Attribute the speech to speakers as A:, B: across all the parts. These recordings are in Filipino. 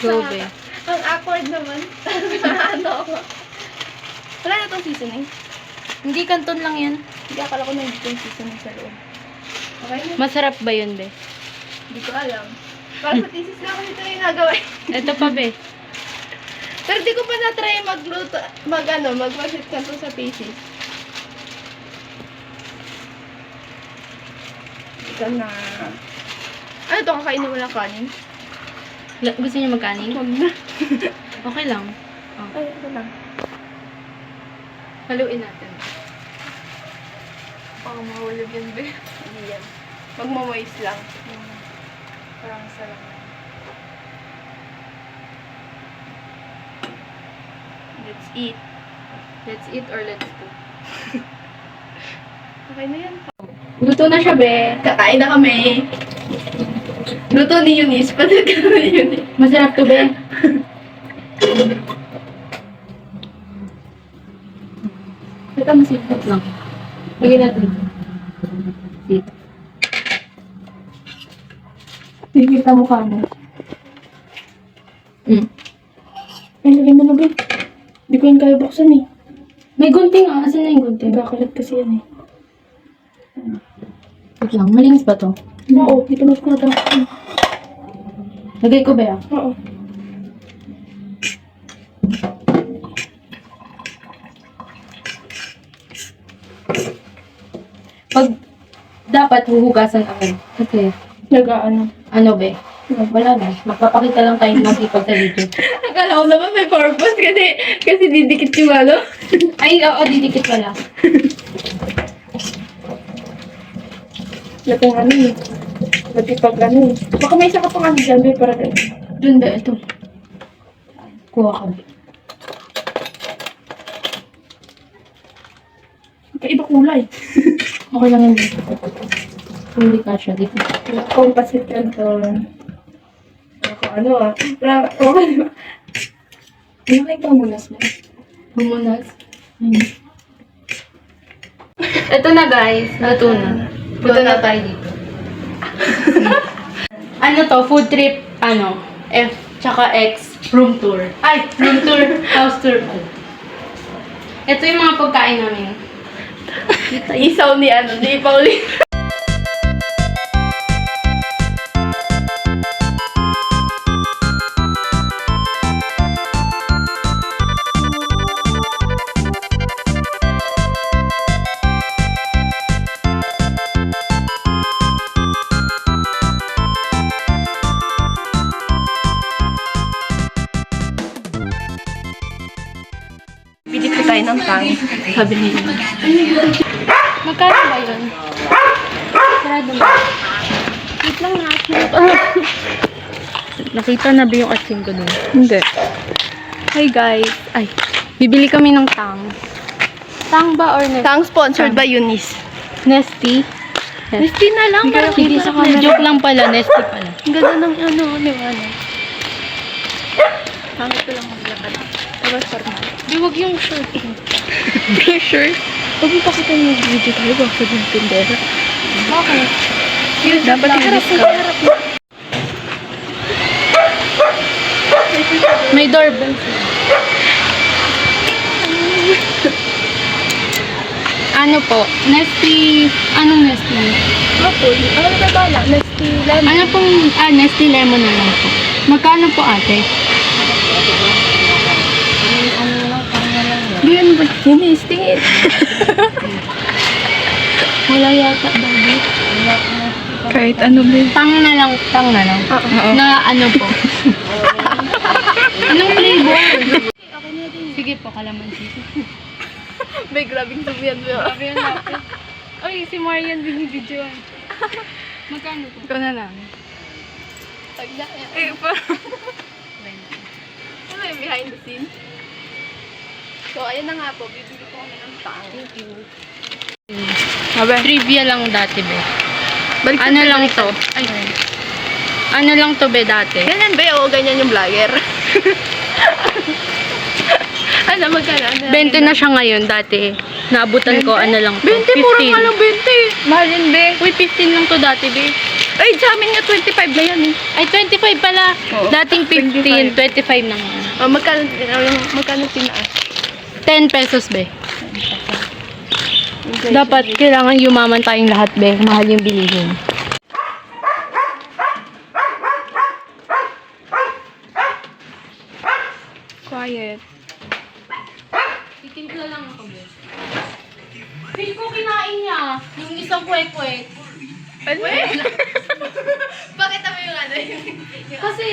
A: Go, be.
B: Ang awkward naman. Ano ako? Wala na tong seasoning.
A: Hindi, kanton lang yan.
B: Hindi, akala ko na hindi tong seasoning sa loob. Okay na.
A: Masarap ba yun, be?
B: Hindi ko alam. Para sa thesis lang kasi ito yung nagawa.
A: Ito pa, be.
B: Pero di ko pa na-try magluto, mag-wasit kanto sa thesis. Ikaw na. Ano to, kakainin mo lang kanin?
A: Gusto niyo magkanin?
B: Huwag na.
A: Okay lang. Oh.
B: Ay, ito lang.
A: Haluin natin. Baka mahulog yun, be.
B: Hindi yan. Magmamoist lang.
A: Parang sarap na.
B: Let's eat.
A: Let's eat or let's cook.
B: Okay na yan.
A: Luto na siya, be.
B: Kakain na kami. Luto ni Eunice. Palit ka ni Eunice.
A: Masarap to, be. Ito, masipot lang. Lagyan natin. Dito.
B: Nakikita mo ka mo. Ay, lagyan mo na ba? Hindi ko yung kaya buksan eh.
A: May gunting ah. Asan na yung gunting?
B: Bakalat kasi yan eh.
A: Wait lang. Malinis ba to?
B: Oo, dito mas ko na
A: Lagay ko ba yan?
B: Oo.
A: Pag dapat huhugasan agad. Kasi, ano be? Wala na. Magpapakita lang tayo masipag sa video.
B: Akala ko naman may purpose kasi didikit yung ano.
A: Ay, oo, didikit pala.
B: Lapang ano eh. Matipag ano eh. Baka may isa ka pang ano dyan, may para tayo.
A: Dun ba? Ito. Kuha ka be.
B: Kaiba kulay.
A: Okay lang yun. Hindi ka siya dito.
B: Compasit ka doon. Ako ano ah. Okay.
A: Ano kayo munas mo? Bumunas? Ito na guys. Luto na. Punta na tayo dito. Ano to? Food trip, ano? F, tsaka X, room tour. Ay, room tour, house tour. Ito yung mga pagkain namin.
B: Isaw ni ano, ni Pauline. Pilit ko tayo ng tang.
A: Sabi niya. Magkano ba yun? Sarado mo. Wait lang na. Nakita na ba yung asin ko dun?
B: Hindi. Hi guys. Ay.
A: Bibili kami ng tang. Tang ba or Nesty?
B: Tang sponsored by Eunice.
A: Nesty?
B: Nesty na lang.
A: Hindi sa camera. Joke lang pala, Nesty pala.
B: Ang ganda ng ano, liwanag. Pangit ko lang maglakad. Pero formal.
A: Di, wag yung shirt.
B: Yung shirt? Huwag mo pakita yung video tayo. Baka sabihin yung tindera.
A: Bakit?
B: Yun, dapat iharap mo.
A: May doorbell. Ano po? Nesty. Anong Nesty?
B: Apple. Ano na bala? Nesty lemon.
A: Ano pong, Nesty lemon na lang po. Magkano po ate?
B: Hindi yan ba? Eunice, tingin.
A: Wala yata baby.
B: Kahit ano ba?
A: Tang na lang.
B: Oo.
A: Na ano po? Anong flavor? Sige po, kalamansi.
B: May grabing sabihan mo.
A: Grabe yan natin. Ay, si Marian binibidyoan. Magkano po?
B: Ikaw na lang.
A: Tagda.
B: Eh, parang... Ano yung behind the scene? So, ayun na nga po. Bibili ko kami ng tang. Thank you.
A: Trivia lang dati, be.
B: Balik
A: Ano lang to? Ay. Ano lang to, be, dati?
B: Ganyan ba? O, ganyan yung vlogger. Ano, magkano?
A: 20 na siya ngayon, dati. Naabutan ko, ano lang to?
B: 20, mura nga lang 20. Mahal yun, be.
A: Uy, 15 lang to dati, be.
B: Ay, sa amin nga 25 na yan eh.
A: Ay, 25 pala.
B: Oo.
A: Dating 15, 25 na nga.
B: Oh, magkano tinaas?
A: 10 pesos, be. Dapat kailangan yumaman tayong lahat, be. Mahal yung bilihin.
B: Quiet.
A: Titimpla lang ako, be. Feel ko kinain niya. Yung isang kwek-kwek.
B: Ano? Bakit mo yung ano?
A: Kasi,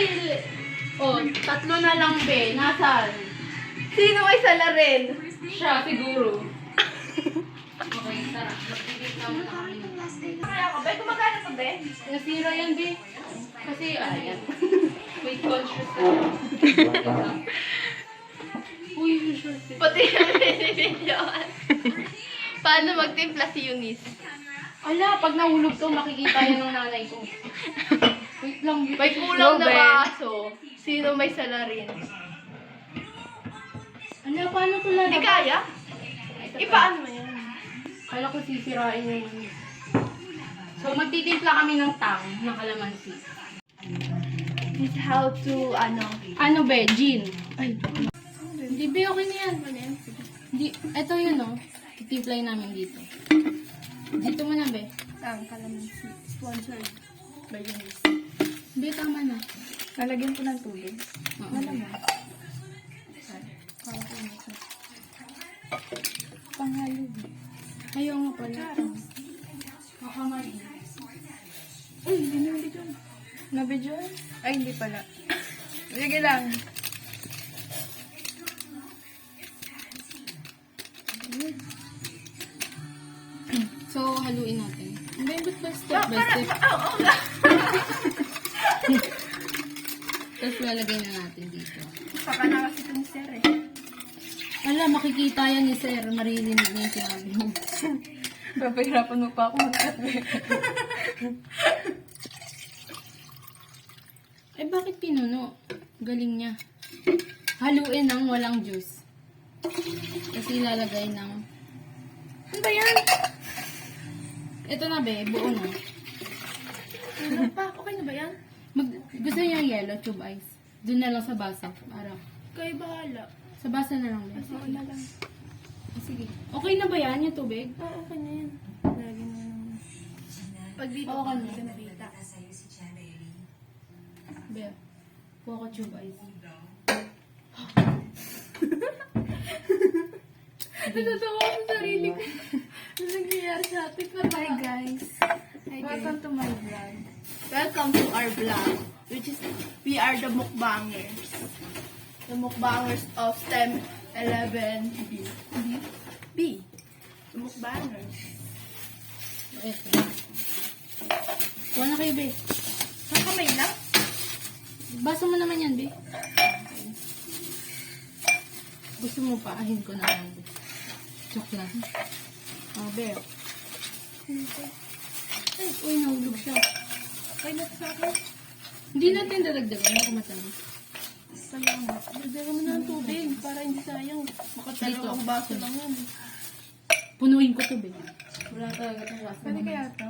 A: tatlo na lang, be. Nasaan?
B: Sino may salarin?
A: Siya, siguro. Okay, tara. Magtitimpla mo na kami.
B: Kaya ako, Be, kumagana to, Be?
A: Nasira yan, be. Kasi, ayan. May conscious ka. Uy, yung short.
B: Pati yung binibidyoan. Paano magtimpla si Eunice?
A: Ala, pag nahulog to, makikita yan ng nanay ko. Wait lang.
B: May kulang
A: No,
B: na
A: be.
B: baso. Sino may salarin?
A: Ala, paano to
B: Hindi
A: lalabas?
B: kaya? Ipaano mo yan?
A: Kala ko sisirain yung ano. So, magtitimpla kami ng tang, ng kalamansi.
B: This how to,
A: Ano be? Gin. Ay. Hindi be, okay na yan. Hindi, eto yun oh. Titimplayin namin dito. Dito mo na be.
B: kalamansi. Sponsored by Eunice.
A: Be, tama na.
B: Nalagyan ko ng tubig.
A: Oo.
B: Malamang. Panghalo.
A: Ayaw nga pala. Makamali.
B: Uy, hindi na video. Na-video? Ay, hindi pala. Sige lang.
A: So, haluin natin. Hindi, ba't ba step by step? Tapos lalagay na natin dito.
B: Saka na kasi ito ni Sir eh.
A: Ala, makikita yan ni Sir. Maririnig niya yung sinabi mo.
B: Papahirapan mo pa ako magkatli.
A: Eh, bakit pinuno? Galing niya. Haluin ng walang juice. Kasi ilalagay ng...
B: Ano ba yan?
A: Ito na be, buo na.
B: Ano pa? Okay na ba yan?
A: Gusto niya yung yellow tube ice. Doon na lang sa basa. Para.
B: Kayo bahala.
A: Sa basa na lang. Be.
B: Oo na lang.
A: Sige. Okay na ba yan yung tubig?
B: Oo, okay na yan. Lagi na lang. Pag dito,
A: Oo, okay na.
B: ka nakita.
A: Be, buo ko tube ice.
B: Natatawa ko sa sarili ko. Ano nangyayari sa atin? Hi guys. Welcome to my vlog. Welcome to our vlog. Which is, we are the mukbangers. The mukbangers of STEM 11B. B. The mukbangers.
A: Ito. Kuha na kayo, be.
B: Saan kamay lang?
A: Basa mo naman yan, be. Gusto mo pa, ahin ko na lang, be. Joke lang. Oh, be. Ay, uy, nahulog siya.
B: Ay, sa akin.
A: Hindi natin dadagdagan. Ako masama.
B: Salamat. Dagdagan mo na ng tubig para hindi sayang. Makadalawang baso lang yan.
A: Punuin ko to, be. Wala talaga itong basa.
B: Pwede kaya to?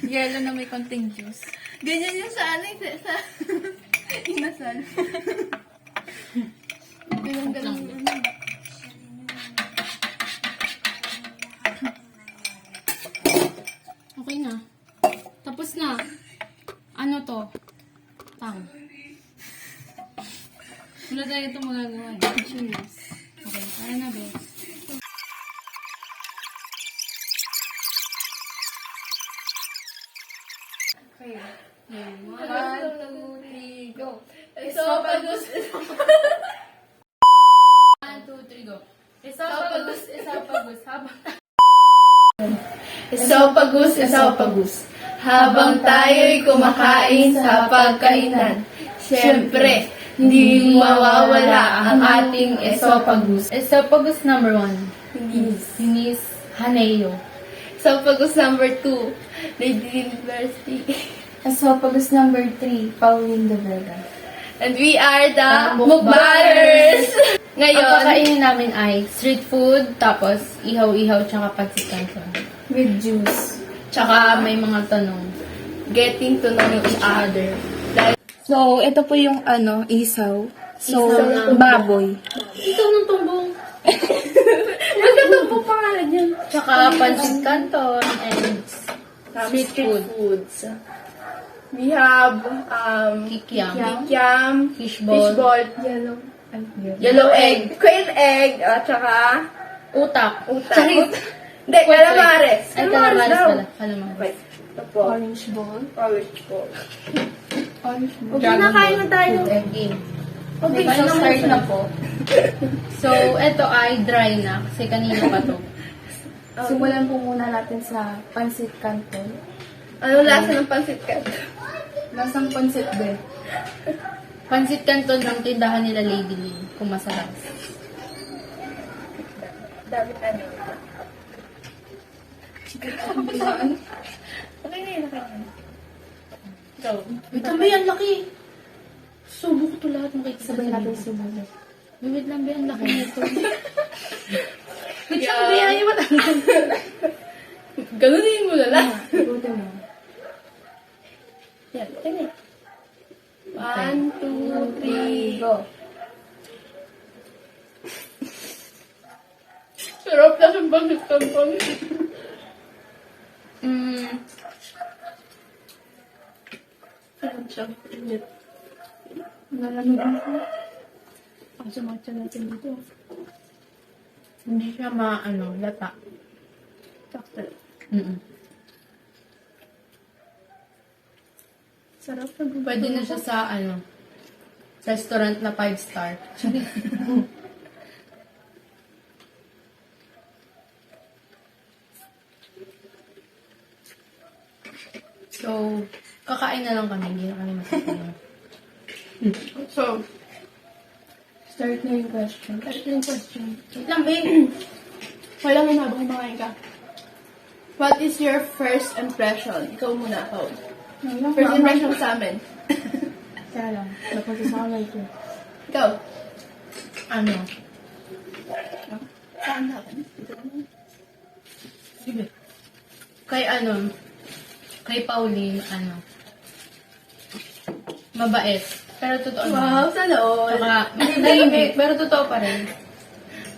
A: Yellow na may konting juice.
B: Ganyan yung sa ano, sa inasal. Ganyan yung ano.
A: Okay na. Tapos na. Ano to? Tang. Wala tayo ito magagawa. Cheers. Okay, para na, be.
B: Okay.
A: Yan.
B: 1, 2, 3, go. Esophagus.
A: 1, 2, 3, go. Esophagus, esophagus. Habang
B: Esophagus, esophagus. Habang tayo'y kumakain sa pagkainan, siyempre, hindi mawawala ang ating esophagus.
A: Esophagus number 1. Eunice Haneo.
B: Esophagus number 2, Lady University.
C: Esophagus number 3, Pauline de Vega.
B: And we are the Mukbangers!
A: Ang
B: Ngayon,
A: kakainin namin ay street food, tapos ihaw-ihaw, tsaka pansit canton.
C: With juice.
A: Tsaka may mga tanong.
B: getting to know each other. So, ito po yung isaw. So,
A: Isaw ng-
B: baboy.
A: Ito ng tumbong.
B: Maganda po pangalan yun.
A: Tsaka pancit canton and street food.
B: foods. We have
A: Kikiam.
B: fishball,
C: Yellow.
B: yellow egg, quail egg, at saka
A: Utak.
B: utak. Hindi, calamares.
A: Ay, calamares
B: daw.
A: pala. Calamares.
B: Wait, ito po.
C: Orange ball.
B: Orange ball.
C: Orange ball.
B: Okay, nakain na tayo.
A: Game.
B: Okay,
A: So,
B: so
A: start na po. So, ito ay dry na kasi kanina pa to.
C: Simulan po muna natin sa pancit canton.
B: Ano lasa ng pansit ka?
C: Lasang pancit be.
A: Pancit canton ng tindahan nila Lady Lee, kung masarap.
B: Dami tayo. Okay na yun, okay na.
A: So, wait lang ba yan, laki? Subo ko to lahat makikita
C: Sabay
A: sa
C: natin
A: video.
C: simulan.
A: Wait lang ba yan, laki nito? Wait lang ba yan, iwan lang.
B: Ganunin mo na lang.
C: Ikutin mo.
B: Yan, okay na. 1, 2, 3,
C: Go.
B: Sarap na sa pansit canton. Sarap siya. Init.
C: Nalamig ako.
B: Ang sumatsa natin dito.
A: Hindi siya lata.
B: Sakto. Sarap na gusto.
A: Pwede na siya sa, restaurant na 5-star. So, kakain na lang kami. Hindi na kami masakit.
B: So,
C: Start na yung question.
B: ito yung question.
A: Wait lang, babe.
B: Wala nga habang kumakain ka. What is your first impression? Ikaw muna, Paul. First impression sa amin.
C: Kaya lang. Napagsasalay ko.
B: Ikaw.
A: Ano?
B: Saan natin?
A: Sige. Kay Pauline, mabait. Pero totoo
B: Wow,
A: naman.
B: sana all.
A: Saka, tahimik, pero totoo pa rin.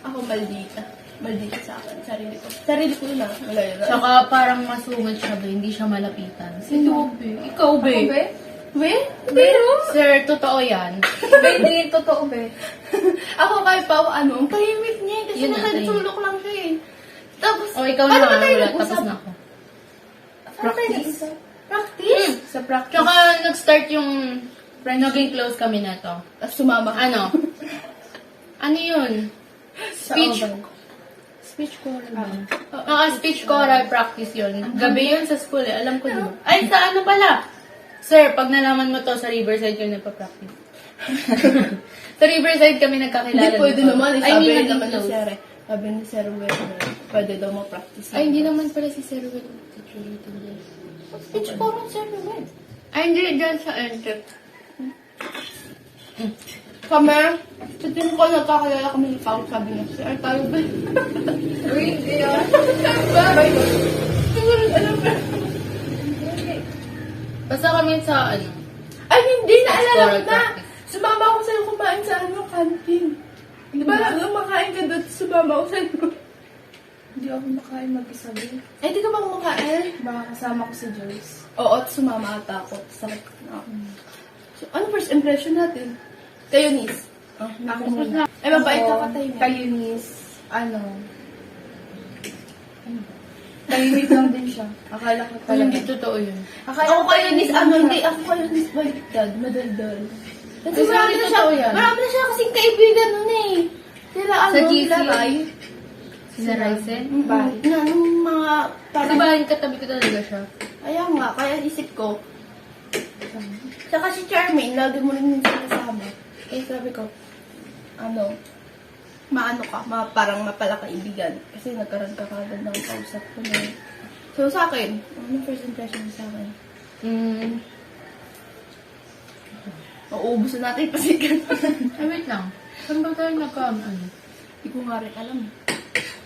B: Ako maldita. Maldita sa akin. Sarili ko. Sarili ko na. Wala yun.
A: Saka parang masungad siya, be. Hindi siya malapitan. Sino, be? Ikaw, be.
C: Ako be?
B: We? Pero?
A: Sir, totoo yan.
C: Be, hindi totoo be.
B: Ako kay Pao, ang tahimik niya. Kasi
A: Yun na,
B: nakadsulok lang siya eh. Tapos,
A: O, ikaw
B: paano
A: na.
B: ba tayo
A: Wala,
B: nag-usap?
A: tapos na ako.
B: Paano tayo nag-usap? Practice?
C: Sa practice.
A: Tsaka, nag-start yung, naging close kami na to.
B: Tapos sumama ka.
A: Ano yun?
C: Sa
A: Speech.
C: oven.
A: Speech choral ba? Speech choral practice yun. Gabi yun sa school eh. Alam ko yun. Ay, sa ano pala? Sir, pag nalaman mo to, sa Riverside kami nagpa-practice. Sa Riverside kami nagkakilala.
B: Hindi pwede
A: dito.
B: naman.
A: Ay, hindi
B: Sabi
A: naging
B: naman ni
A: close.
B: Sir. Sabi ni Sir Will, pwede daw ma-practice.
A: Ay, hindi naman pala si Sir Will. Teacher dito.
B: Speech ko rin Sir Will.
A: Ay, hindi. Diyan sa entrance.
B: Kami, sa tingin ko nagkakilala kami ni Pao, sabi niya, Sir, tayo ba?
C: Wait, yun.
B: Siguro, alam mo.
A: Basta kami sa
B: Ay, hindi, naalala ko
A: Explorer
B: na.
A: practice.
B: Sumama ako sa'yo kumain sa canteen. Di ba, makain ka doon, sumama ako sa'yo.
C: Hindi ako makain mag-isa be.
B: Eh, di ka ba kumakain?
C: Baka kasama ko si Joyce.
B: Oo, at sumama ata ako. Sakit na ako. So, ano first impression natin? Kayo, Nis.
C: Ako muna.
B: Ay, mabait ka
C: Ako,
B: patay na.
C: kay Eunice, tahimik lang din siya. Akala ko
A: Ay,
C: talaga.
A: hindi totoo yun.
B: Ako kayo, Nis, hindi. Ako kayo, Nis, baliktad. Madaldal. Kasi
A: Ay,
B: marami
A: sorry,
B: na siya,
A: totoo yan.
B: marami na siya kasing kaibigan nun eh. Sila,
A: Sa GC.
B: Laray.
A: Sila Ryzen?
C: Bye.
B: Na, nung mga,
A: Kasi ba, katabi ko talaga siya.
B: Ayaw nga, kaya isip ko. Tsaka si Charmaine, lagi mo rin minsan kasama. Eh, sabi ko, maano ka, parang mapalakaibigan. Kasi nagkaroon ka kagad ng kausap ko na. So, sa akin, ano first impression mo sa akin? Mauubos na natin yung pasikat.
A: Ay, wait lang. Saan ba tayo
B: Hindi ko nga rin alam.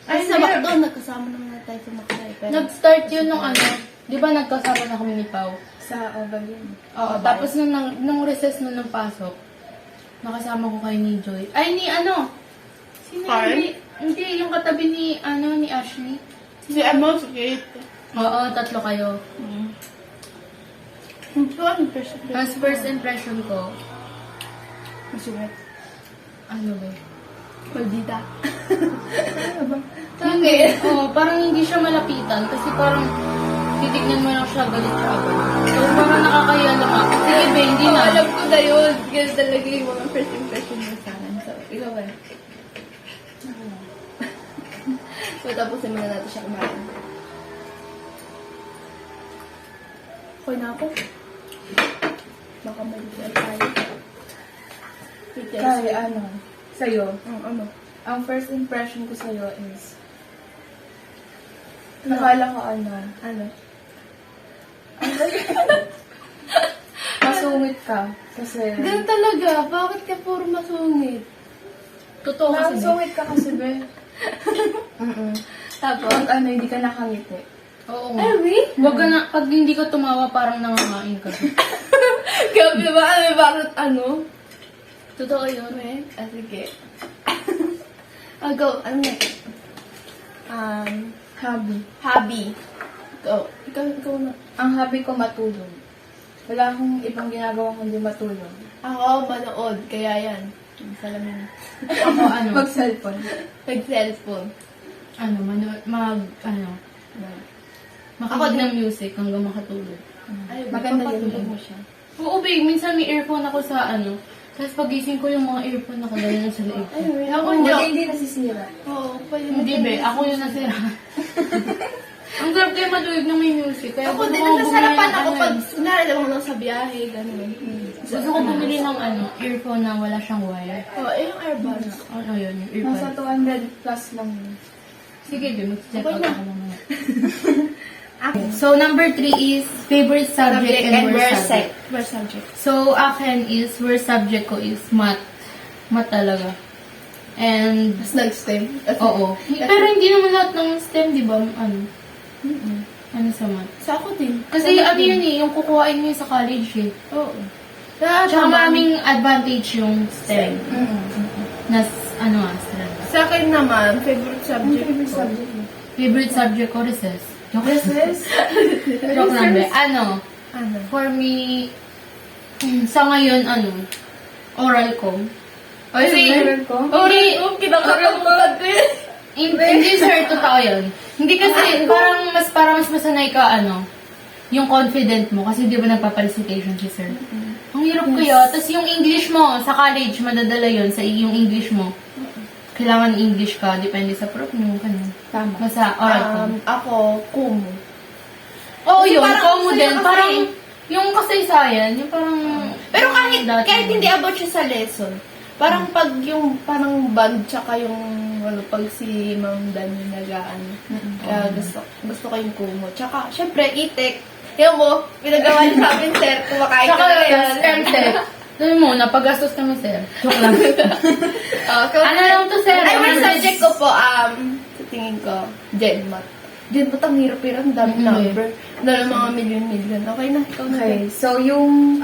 B: Ay, sa McDo, nagkasama naman na tayo sa McDo. Pero,
A: Nag-start yun nung di ba nagkasama na kami ni Pao?
C: Sa oval yun.
A: Oo, tapos nung recess nun ng pasok, nakasama ko kayo ni Joy. Ay, ni ano? Sino
B: Carl?
A: Hindi, yung katabi ni, ni Ashley.
B: Si Emma, si Kate.
A: Oo, tatlo kayo.
B: So, ano person?
A: Tapos first impression ko,
B: Masuwet.
A: ano ba?
B: Maldita.
A: Hindi. Oo, parang hindi siya malapitan kasi parang titignan mo lang siya, galit siya agad. So, parang nakakaya lumapit. Sige, ba, hindi na.
B: Alam ko na yun. Kasi talaga yung mga first impression mo sa akin. So, ikaw ba? So, tapusin muna natin siya kumain. Okay na ako. Baka mag-share tayo.
C: Kasi ano, sa'yo,
B: Ano?
C: ang first impression ko sa'yo is, nakala ko ano,
B: Ano?
C: masungit ka. Kasi,
B: Ganun talaga. Bakit ka puro masungit?
A: Totoo kasi. Be.
C: masungit ka kasi, be.
B: Tapos?
C: Pag ano, hindi ka nakangiti.
A: Oo nga.
B: Ay, wait.
A: Wag ka na, pag hindi ka tumawa, parang nangangain ka.
B: Gabi ba? Ano? Bakit ano?
A: Totoo yun.
B: Okay. Sige. Go. Ano na?
C: Hobby.
B: Hobby. Ikaw na.
C: Ang hobby ko matulog. Wala akong ibang ginagawa kundi matulog.
B: Ako, manood. Kaya yan. Yung salamin.
A: Ako,
C: Mag-cellphone.
B: Nag-cellphone.
A: makinig ng music hanggang makatulog.
B: Ay,
C: Maganda
B: papatulog
C: yun.
B: mo siya.
A: Oo, babe, minsan may earphone ako sa tapos pagising ko yung mga earphone ako ganyan sa leeg.
B: Ay, wait.
A: Ako
B: Ako,
A: hindi.
C: Hindi nasisira.
B: Oo, pwede
A: Hindi, be. Ako yung nasira. Ang sarap kayo matulog ng may music. Kaya
B: Ako din,
A: gusto ko
B: nasarapan
A: bumili
B: ako
A: ng
B: pag nararamang lang sa biyahe, gano'n.
A: Gusto ko bumili ng earphone na wala siyang wire.
B: Oo, yung airbags.
A: Ano yun, yung
C: Nasa
A: earphone.
C: 200 plus lang yun.
A: Sige, be, mag-check
B: Okay
A: out
B: na.
A: ako mamaya. So, number 3 is favorite subject and worst subject.
B: Worst subject.
A: So, akin is, worst subject ko is math. Math talaga. And,
B: Tapos nag-STEM.
A: oo. Pero hindi naman lahat ng STEM, di ba? Ano sa math?
B: Sa ako din.
A: Kasi ano yun yung kukuhain mo yun sa college eh.
B: Oo.
A: Tsaka maraming advantage yung STEM. Na, STEM.
B: Sa akin naman, favorite subject
C: Favorite
B: ko.
C: subject mo?
A: Favorite subject ko, recess. Joke lang.
C: Recess?
A: Joke lang, be.
B: Ano?
A: For me, sa ngayon, oral ko. Kasi,
C: meron ko?
A: hindi,
B: Kinakatakutan ko yun.
A: hindi sir, totoo yun. Hindi kasi, parang mas masanay ka, yung confident mo. Kasi di ba nagpa-felicitation si sir. Ang hirap kaya. Tapos yung English mo, sa college, madadala yun sa yung English mo. Kailangan English ka, depende sa prof mo.
C: Tama.
A: Basta oral ko.
B: Ako, kumu.
A: Oo,
B: Kasi
A: yun.
B: parang
A: Komo
B: masaya
A: din.
B: kasi.
A: Parang, yung kasaysayan, yung parang...
B: Pero kahit
A: dati.
B: hindi about siya sa lesson, parang pag yung parang band tsaka yung pag si Ma'am Dan yung nagaan. Kaya gusto ko yung kumu. Tsaka, syempre, itek. Yan mo, pinagawa niya sa amin, sir. Kumakain
A: Tsaka,
B: ka na
A: STEM, sir. Sabi mo, napagastos kami, sir. Joke lang. Ano lang to, sir?
B: Ay, may
A: Honors.
B: subject ko po, sa tingin ko, GenMat. GenMat ang hirap-hirap, ang dami number. Dahil mga milyon-milyon. Okay na, ikaw na.
C: Okay, so yung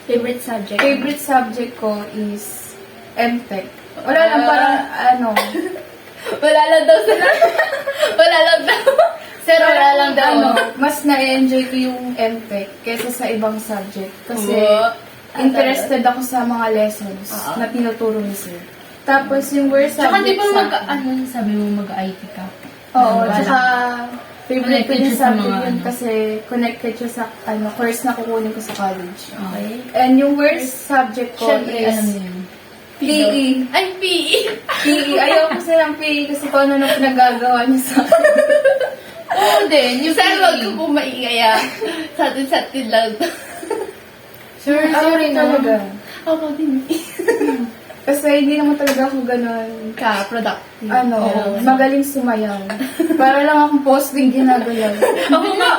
B: Favorite subject?
C: favorite subject ko is MTech. Wala lang, parang
B: Wala lang daw sila. Wala lang daw.
A: Sir, wala lang daw.
C: mas na-enjoy ko yung MTech kaysa sa ibang subject. Kasi
B: Oo.
C: interested ako sa mga lessons
B: Oo.
C: na tinuturo ni sir. Tapos yung worst
A: Tsaka di
C: subject
A: ba
C: sa
A: sabi mo mag-IT ka?
C: Oo,
A: Wala.
C: tsaka favorite ko
A: Connected
C: yung
A: siya sa
C: subject
A: mga
C: yun kasi connected siya sa course na kukunin ko sa college.
A: Okay.
C: And yung worst subject ko
A: Siyempre, alam
C: is
A: niyo yun.
C: PE.
B: Ay, PE.
C: PE. Ayaw ko sa ng PE kasi kung ano nang pinagagawa niya sa
A: Oo din, yung
B: Sir, wag ko po maingay Sa atin lang.
A: Sir, sorry na.
C: talaga.
B: Ako din.
C: Kasi hindi naman talaga ako ganun.
B: Ka-productive.
C: Magaling sumayaw. Para lang akong posting ginagalaw.
A: Ako nga,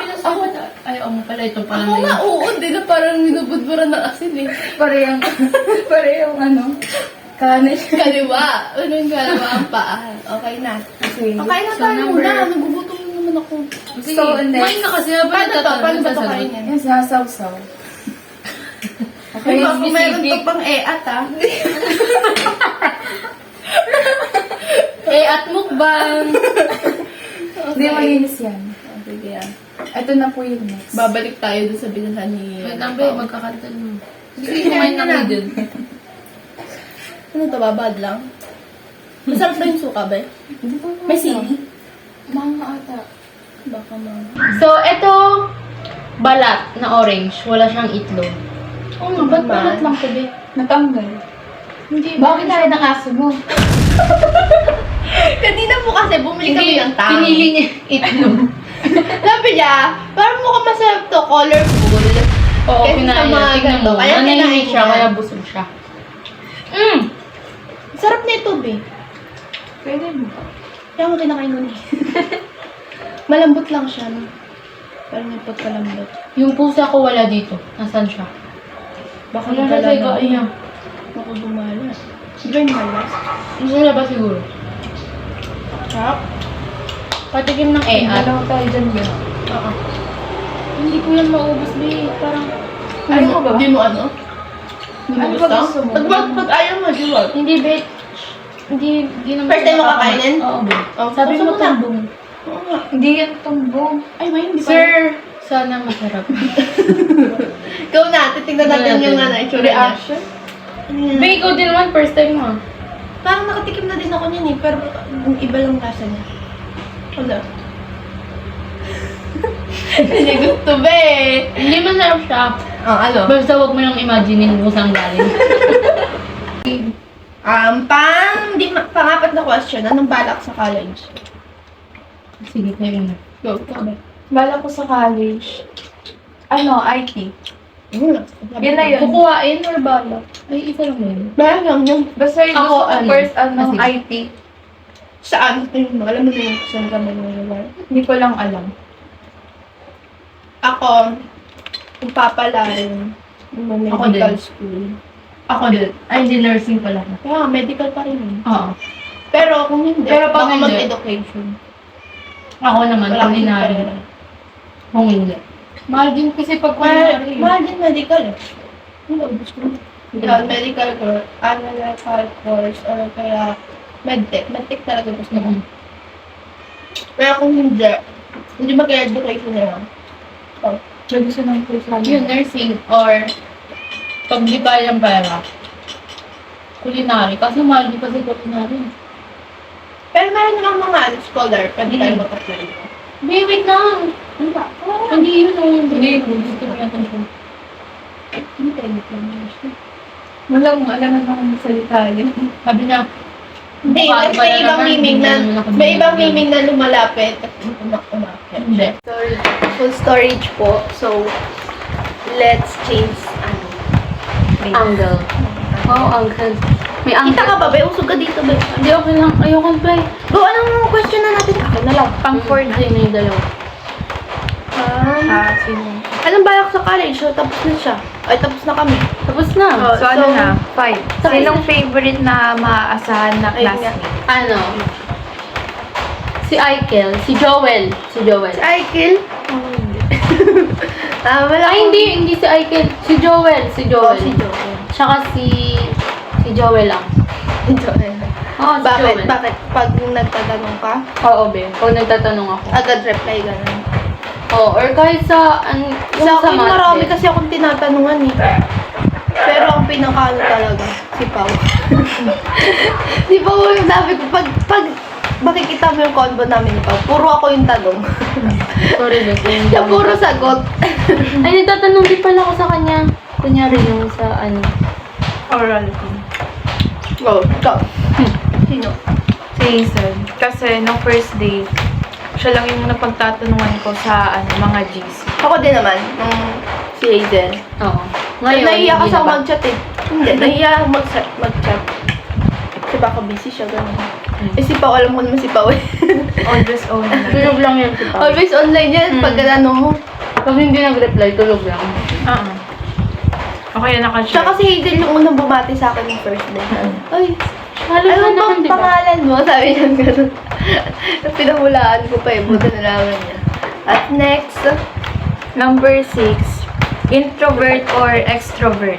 A: ay, oo nga pala, ito pala
B: Ako nga, oo, hindi na parang minubudburan ng asin eh.
C: Parehong kanan.
B: Kaliwa. Ano yung kaliwa ang paa? Okay na.
C: Okay.
B: Okay na
A: So,
B: tayo
A: number-
B: muna. Nagugutom na naman ako.
A: Sige,
C: So, next.
A: kumain ka kasi. Paano
B: Paano to? Paano ba ito kainin?
C: Yung sasaw-saw.
B: Okay, kung meron to pang eat, ah.
A: At mukbang.
C: Hindi, malinis yan.
B: Sige, yan.
C: Ito na po yung next.
B: Babalik tayo dun sa binuntan ni...
A: Wait lang, be. Magkakanta mo. Sige, kumain na kayo dun.
B: Ano to, babad lang? Masarap ba yung suka, ba? May sili?
C: Mga ata.
B: Baka mga...
A: So, ito, balat na orange. Wala siyang itlog.
C: Oo nga, ba't balat lang ko, be? Natanggal.
B: Hindi.
C: Bakit tayo ng aso mo?
B: Kanina po kasi bumili kami ng tang.
A: Pinili niya itlog.
B: Sabi niya, parang mukhang masarap to, colorful.
A: Oo,
B: Kasi
A: kinain
B: sa mga
A: niya. Tingnan
B: ganito,
A: mo.
B: kaya
A: Nanayin
B: kinain
A: siya,
B: niya.
A: kaya busog siya.
B: Sarap na ito, be.
C: Pwede mo.
B: Kaya ako kinakain mo ni. Malambot lang siya, no? Parang may pagkalambot.
A: Yung pusa ko wala dito. Nasaan siya?
B: Baka
A: Wala na
B: nagdala
A: sa
B: na.
A: ikaw niya.
B: Baka bumalas. Di ba yung malas?
A: Gusto niya ba siguro?
B: Sarap.
A: Patikim ng
C: Dalawa tayo dyan, be.
A: Oo. Hindi ko yan maubos, be. Parang...
C: Ayaw mo ba?
B: Di mo ano? Di mo
C: Ano
B: gusto?
C: ba gusto mo?
B: Pag ayaw mo, di mo.
A: Hindi, be. Hindi naman...
B: First time mo kakainin?
A: Oo, be.
B: Oh,
A: Sabi
B: gusto
A: mo
B: mo na.
A: tumbong.
B: Oo nga.
C: Hindi yan tumbong.
B: Ay, may hindi pa.
A: Sir, sana masarap.
B: Ikaw na, titignan natin yung ano, itsura niya.
C: Reaction?
B: Ano yan?
A: Be, ikaw din naman, first time mo.
B: Parang nakatikim na din ako niyan eh, pero iba lang lasa niya. Wala. Hindi gusto ba eh.
A: Hindi masarap siya.
B: Oh, ano?
A: Basta huwag mo nang imaginein kung saan galing.
B: Pangapat na question, anong balak sa college?
A: Sige, kayo na.
B: Go, ikaw ba?
C: Bala ko sa college. Ano, IT.
B: Yun
C: Yun na yun.
A: Kukuhain or bala? Ay, isa lang yun.
B: Bayan lang yung
C: Basta yung
A: Ako,
C: gusto ko
A: ano?
C: first, ano,
A: Ah, sige.
C: IT.
B: saan. Alam mo na yung saan ka mag-lugar.
C: Hindi ko lang alam.
B: Ako, kung papalarin,
A: Ako
B: medical
A: din.
B: school.
A: Ako din. Ay, hindi nursing pala.
B: Kaya, medical pa rin yun.
A: Oo.
B: Pero kung hindi,
A: Pero pag
B: baka
A: hindi,
B: mag-education.
A: Ako naman,
B: Wala akong
A: culinary.
B: pera.
A: Kung hindi. Mahal din kasi pag
B: Mahal
A: culinary.
B: mahal din medical eh. Hindi, ubus ko. Medical course, analytical course, or kaya medtech. Medtech talaga gusto ko. Kaya kung hindi mag-education na lang. Oh.
C: Pwede siya ng first one.
A: Yun, nursing or pag di kayang pera. Culinary. Kasi mahal din kasi culinary.
B: Pero meron namang mga scholar, pwede tayo
A: Mm.
B: mag-apply.
A: Be, wait lang.
B: Ano ba?
A: Hindi yun ang hindi. Gusto ko natin siya.
B: Hindi tayo mag-apply.
C: Walang alam naman salita yun.
A: Sabi niya,
B: Hindi,
A: Paano
B: may
A: ba
B: ibang
A: naman?
B: miming na,
A: Hindi naman ako
B: may ibang
A: bibigyan.
B: miming na lumalapit at umakit.
A: hindi.
B: Full storage po. So, let's change
A: Angle. Oo, uncle. May uncle.
B: Kita ka ba, be? Usog ka dito, be.
A: Hindi, okay lang. Ayoko play.
B: Go, anong question na natin? Akin na lang.
A: Pang 4 day na yung dalawa.
C: Sino?
B: Anong balak sa college? So, tapos na siya. Ay, tapos na kami.
A: Tapos na.
B: Oh,
C: So, ano na? 5.
A: Sa-
C: Sinong favorite na maaasahan na
B: Ayun nga.
C: classmate?
A: Ano? Si Aikel. Si Joel. Si Joel.
B: Ay, kill? Oh, hindi. Wala
A: Ay, hindi si Aikel. Si Joel. Si
B: Oh,
A: Joel.
B: si Joel.
A: Tsaka si Joel lang.
B: Joel.
A: Oo, si
B: Bakit?
A: Joel.
B: Bakit? Pag nagtatanong ka,
A: Oo, be. Pag nagtatanong ako.
B: agad reply ganun.
A: Oo, or kahit sa, yung
B: Sa akin,
A: math,
B: marami
A: eh.
B: kasi akong tinatanungan eh. Pero ang pinakano talaga, si Pao. Si Pao yung sabi ko, pag makikita mo yung convo namin ni Pao, puro ako yung tanong.
A: Sorry, be.
B: Siya puro sagot.
A: Ay, nagtatanong din pala ako sa kanya. Kunyari yung sa,
C: Oral ko.
B: Go, go. Sino?
C: Si Hazel. Kasi nung first day, siya lang yung napagtatanungan ko sa mga GC.
B: Ako din naman, nung si Hazel.
A: Oo.
B: Ngayon, nahiya
A: hindi
B: kasi
A: na
B: ako
A: ba?
B: mag-chat eh. Hindi, nahiya ako mag-chat. Kasi baka busy siya, gano'n. Eh si Pao, alam mo naman si Pao eh.
C: Always own na.
A: Tulog lang yan si Pao.
B: Always online yan, pag ano mo.
A: Pag hindi nag-reply, tulog lang.
C: Okay, naka-chat.
B: Tsaka si Hazel yung unang bumati sa akin yung first day. Ay,
A: Halos
B: Ano
A: na naman,
B: bang
A: di ba?
B: pangalan mo? Sabi niya gano'n. Pinahulaan ko pa eh. Buti nalaman niya. At next,
C: Number 6, introvert or extrovert?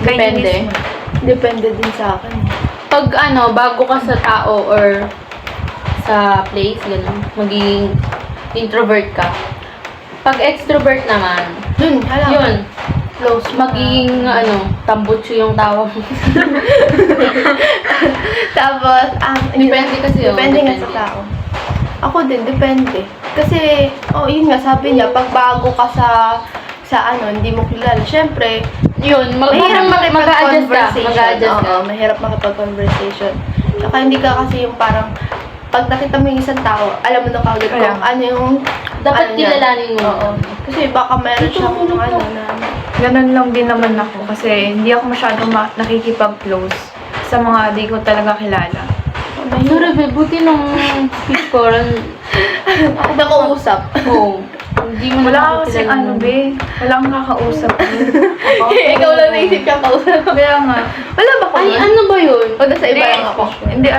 A: Depende.
C: Kayo mismo.
B: depende din sa akin.
A: Pag bago ka sa tao or sa place, gano'n, magiging introvert ka. Pag extrovert naman,
B: Dun, alam.
A: yun,
B: Close.
A: magiging, tambutso yung tawa mo.
B: Tapos,
A: Depende kasi yun.
B: Depende nga sa tao. Ako din, depende. Kasi, yun nga, sabi niya, pag bago ka sa hindi mo kilala, syempre,
A: Yun,
B: mahirap
A: mag-a-adjust ka.
B: makipag-conversation.
A: Mag-a-adjust ka.
B: Oo, mahirap makipag-conversation. Saka hindi ka kasi yung parang, pag nakita mo yung isang tao, alam mo na kagad
C: Kaya
B: kung ano yung,
A: Dapat
B: ano niya.
A: kilalanin mo.
B: Oo. Kasi baka meron siyang na,
C: Ganun lang din naman ako kasi hindi ako masyadong nakikipag-close sa mga di ko talaga kilala.
A: Sorry, babe, buti nung speech ko,
B: nakausap.
A: Oo. Hindi mo
C: Wala
A: na
C: ako kasing be. Wala akong kakausap.
B: Ikaw lang naisip kang kausap.
C: Kaya nga.
B: Wala ba ko?
A: Ay, ano ba yun?
B: O, nasa iba lang ako.
C: Hindi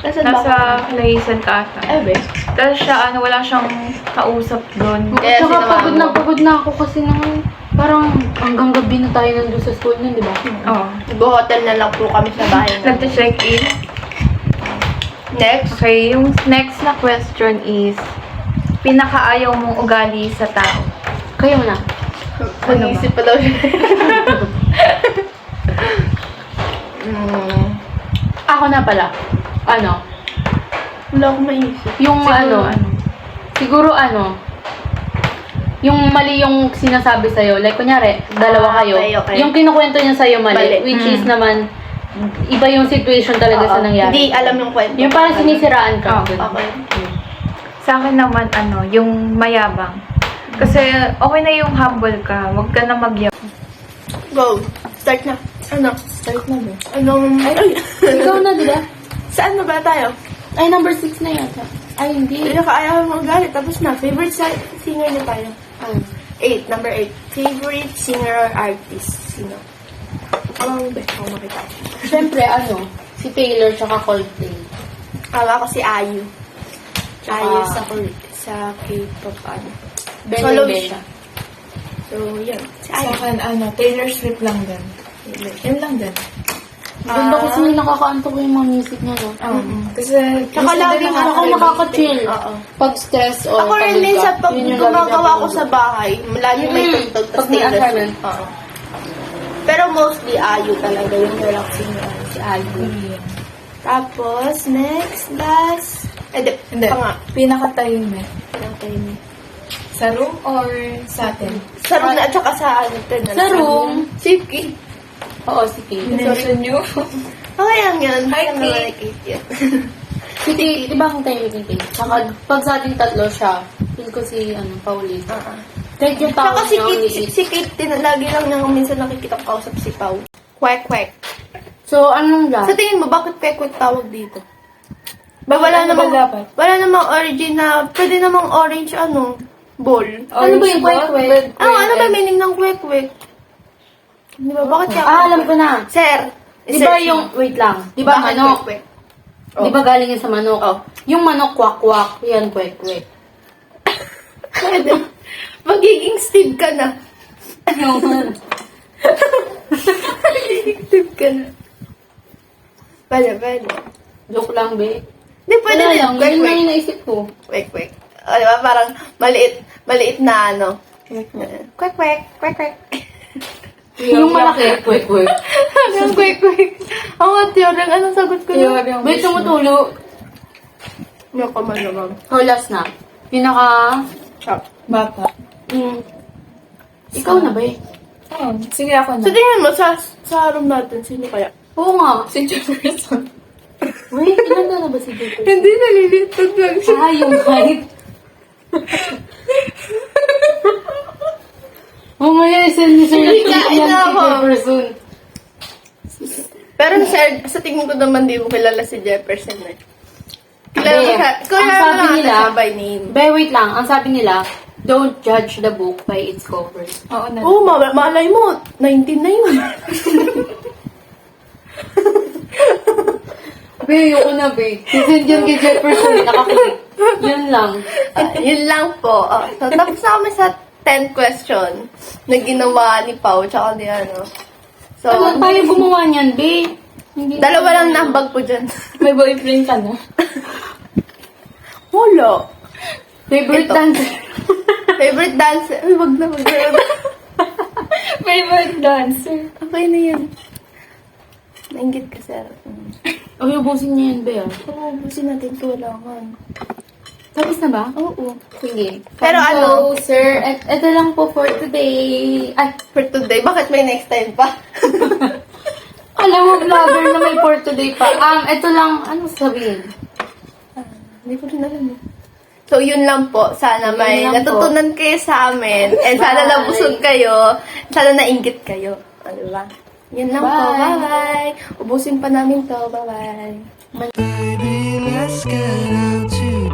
B: Nasaan ba
C: nasa
B: ako?
C: Clayson ka ata.
B: Be.
C: Tapos siya, wala siyang kausap doon.
B: Kaya
A: Tsaka
B: sinamahan mo.
A: pagod na ako kasi naman, parang hanggang gabi na tayo nandun sa school nun, di ba?
C: Oo.
B: Nag-hotel na lang po kami sa bahay na.
C: Nag-check-in.
B: Next.
C: Okay, yung next na question is, pinakaayaw mong ugali sa tao.
A: Kayo na.
C: Ano ba?
B: Nag-iisip pa daw siya.
A: Ako na pala.
B: Wala akong maisip.
A: Yung siguro yung mali yung sinasabi sa'yo. Like, kunyari, dalawa kayo.
B: Okay.
A: Yung kinukwento niya sa'yo mali.
B: Mali.
A: Which is naman, iba yung situation talaga sa nangyari.
B: Hindi alam yung kwento.
A: Yung parang sinisiraan ka.
B: Okay.
C: Sa akin naman, yung mayabang. Kasi, okay na yung humble ka. Huwag ka na magyabang.
B: Go. Start na.
C: Start na ba?
B: Ay.
A: Ikaw na, di ba?
B: Saan na ba tayo?
A: Ay, number 6 na yan. Ay, hindi.
B: Hindi ka ayaw mo galit. Tapos na. Favorite singer na tayo. 8. Number 8. Favorite singer or artist? Sino? Ako makita.
A: Siyempre, si Taylor tsaka Coldplay.
B: Ako si Ayu.
A: Tsaka-
B: Ayu sa K-pop
A: Ben
B: Solo
A: and
B: siya. So, yun. Si
C: Sa
B: Ayu.
C: akin, Taylor Swift lang din. Yun lang din.
A: Ganda kasi may nakakaantok yung mga music niya, no?
C: Kasi,
B: Tsaka laging
A: Ako nakaka-chill.
B: Oo.
A: Pag stress or
B: Ako rin
A: pagod
B: minsan
A: ka,
B: pag
A: yun yung
B: gumagawa
A: lagi
B: ko sa bahay, lagi may tugtog.
A: Pag may assignment.
B: Oo. Pero mostly Ayu talaga yung relaxing na si Ayu. Tapos, next, last.
C: Hindi. Pinaka-tahimik.
B: Pinaka-tahimik.
C: Sa room or sa atin?
B: Sa room na, at saka sa
A: Sa room.
B: Safety.
A: Oo, si Kate.
C: Minention nyo.
B: Okay lang yun.
C: Hi,
B: Ano
C: Kate.
B: like it yun.
A: Si Kate, di ba akong tayo ni Kate? Saka, pag sa ating tatlo siya, feel ko si, Pauline. Kahit yung tao
B: Saka si
A: niya,
B: Kate,
A: umiit.
B: si Kate din, lagi lang niya minsan nakikita ko kausap si Pau. Kwek, kwek.
A: So, anong
B: Sa
A: lahat?
B: tingin mo, bakit kwek, kwek tawag dito? Ba, wala
C: Ano ba
B: namang,
C: dapat?
B: wala namang origin na, pwede namang orange, ball.
A: Ano ba yung kwek-kwek?
B: Ano ba meaning ng kwek, kwek? Di ba, bakit siya?
A: Alam ko na.
B: Sir.
A: Di ba yung, wait lang, di ba
B: Bakit
A: manok?
B: kwek, kwek?
A: Di ba galing yun sa manok?
B: Oh.
A: Yung manok kwak-kwak, yan kwek-kwek.
B: Pwede. Magiging Steve ka na. Magiging Steve ka na. Pwede.
A: Joke lang, be.
B: Di, pwede
A: Wala
B: din.
A: lang,
B: Kwek,
A: yun lang
B: kwek.
A: yung naisip ko.
B: Kwek, kwek. O, diba? Parang maliit na Kwek, kwek. Kwek, kwek.
A: Yung malaki, kwek-kwek.
B: Yung kwek, kwek. Ang atyorang, anong sagot ko na?
A: May tumutulo.
B: Yung kaman naman.
A: Oh, last na. Pinaka...
B: Chop.
C: Bata.
A: Ikaw na ba eh?
C: Sige ako
B: So, tingnan mo, sa room natin, sino kaya?
A: Oo nga.
C: Si Jefferson.
A: Wait, ilan na ba si Jefferson?
B: Hindi, nalilitod lang siya.
A: Ah, yung height. Mamaya, send ni Sir
B: Hindi ka,
A: Ricky yan si
B: ikaw.
A: Jefferson.
B: Pero sa tingin ko naman di mo kilala si Jefferson eh. Kilala
A: Hindi.
B: mo siya.
A: Ang
B: Kilala
A: sabi
B: mo lang
A: nila,
B: siya by name.
A: Be, wait lang. Ang sabi nila, don't judge the book by its cover.
C: Oo na.
B: Oo, malay mo. 19 na yun.
A: Be, yun na, be. Sisend yun kay Jefferson, nakaklik. Yun lang.
B: Yun lang po. So, tapos na kami sa 10 question na ginawa ni Pao tsaka ni ano. So,
A: Ano tayo gumawa niyan, be? Hindi
B: dalawa lang nambag ko dyan.
A: May boyfriend ka na?
B: Wala.
A: Favorite
B: Ito.
A: dancer?
B: Favorite dancer? Ay, wag na.
A: Favorite dancer?
B: Okay na yan. Nainggit ka, sir.
A: Ay, ubusin niya yan, be, ah.
B: Oo, busin natin tulangan.
A: Tapos na ba?
B: Oo.
A: Sige.
B: Pero
A: So,
B: ano?
A: sir, ito lang po for today. Ay,
B: For today, bakit may next time pa?
A: alam mo, vlogger na may for today pa. Ito lang, ano sabihin?
B: Hindi ko rin alam. So, yun lang po. Sana may
A: Yun lang po.
B: natutunan kayo sa amin. And sana
A: Bye.
B: nabusog kayo. Sana nainggit kayo. O, diba? Yun lang po.
A: Bye.
B: Bye-bye. Ubusin pa namin to. Bye-bye.
D: Baby, let's get out to